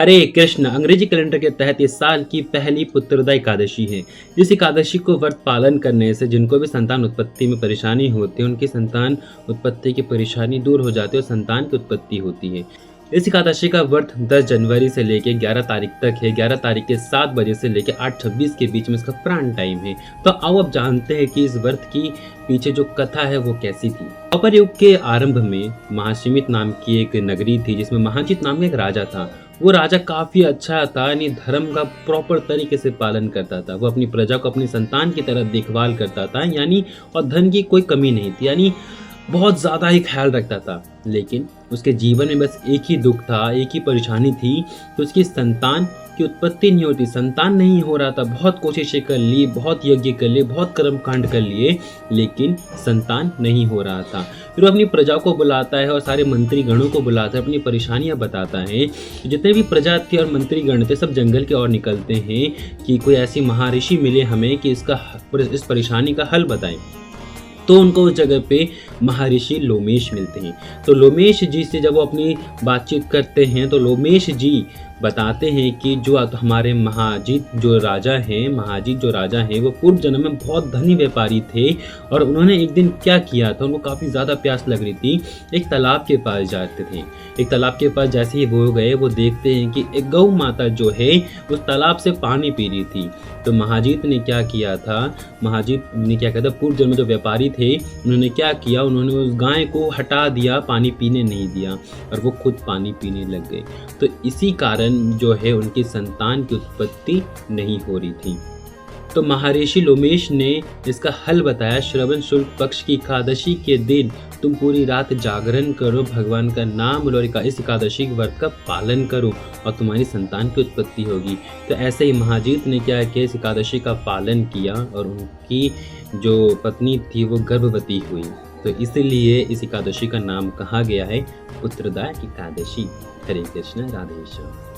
हरे कृष्ण अंग्रेजी कैलेंडर के तहत इस साल की पहली पुत्रदा एकादशी है। इस एकादशी को व्रत पालन करने से जिनको भी संतान उत्पत्ति में परेशानी होती है, उनकी संतान उत्पत्ति की परेशानी दूर हो जाती है और संतान की उत्पत्ति होती है। इस एकादशी का व्रत 10 जनवरी से लेकर 11 तारीख तक है। 11 तारीख के 7 बजे से लेकर 8:26 के बीच में इसका प्राण टाइम है। तो आओ अब जानते हैं कि इस व्रत की पीछे जो कथा है वो कैसी थी। द्वापर युग के आरंभ में महासीमित नाम की एक नगरी थी, जिसमें महाजीत नाम का एक राजा था। वो राजा काफी अच्छा था, यानी धर्म का प्रॉपर तरीके से पालन करता था। वो अपनी प्रजा को अपनी संतान की तरह देखभाल करता था, यानी और धन की कोई कमी नहीं थी, यानी बहुत ज़्यादा ही ख्याल रखता था। लेकिन उसके जीवन में बस एक ही दुख था, एक ही परेशानी थी कि उसकी संतान की उत्पत्ति नहीं होती, संतान नहीं हो रहा था। बहुत कोशिशें कर ली, बहुत यज्ञ कर लिए, बहुत कर्म कांड कर लिए, लेकिन संतान नहीं हो रहा था। फिर वो अपनी प्रजा को बुलाता है और सारे मंत्री गणों को बुलाता है, अपनी परेशानियां बताता है। जितने भी प्रजा थे और मंत्री गण थे, सब जंगल की ओर निकलते हैं कि कोई ऐसी महर्षि मिले हमें कि इस परेशानी का हल बताएं। तो उनको उस जगह पे महर्षि लोमेश मिलते हैं। तो लोमेश जी से जब वो अपनी बातचीत करते हैं तो लोमेश जी बताते हैं कि जो हमारे महाजीत जो राजा हैं वो पूर्व जन्म में बहुत धनी व्यापारी थे, और उन्होंने एक दिन क्या किया था, उनको काफ़ी ज़्यादा प्यास लग रही थी। एक तालाब के पास जाते थे। एक तालाब के पास जैसे ही वो गए, वो देखते हैं कि एक गौ माता जो है उस तालाब से पानी पी रही थी। तो महाजीत ने क्या किया था, पूर्व जन्म में जो व्यापारी थे उन्होंने क्या किया, उन्होंने उस गाय को हटा दिया, पानी पीने नहीं दिया, और वो खुद पानी पीने लग गए। तो इसी कारण जो है उनकी संतान की उत्पत्ति नहीं हो रही थी। तो महर्षि लोमेश ने इसका हल बताया। श्रवण शुक्ल पक्ष की एकादशी के दिन तुम पूरी रात जागरण करो, भगवान का नाम लो, इस एकादशी के व्रत का पालन करो और तुम्हारी संतान की उत्पत्ति होगी। तो ऐसे ही महाजीत ने क्या किया, इस एकादशी का पालन किया और उनकी जो पत्नी थी वो गर्भवती हुई। तो इसलिए इस एकादशी का नाम कहा गया है पुत्रदा एकादशी। हरे कृष्ण, राधे श्याम।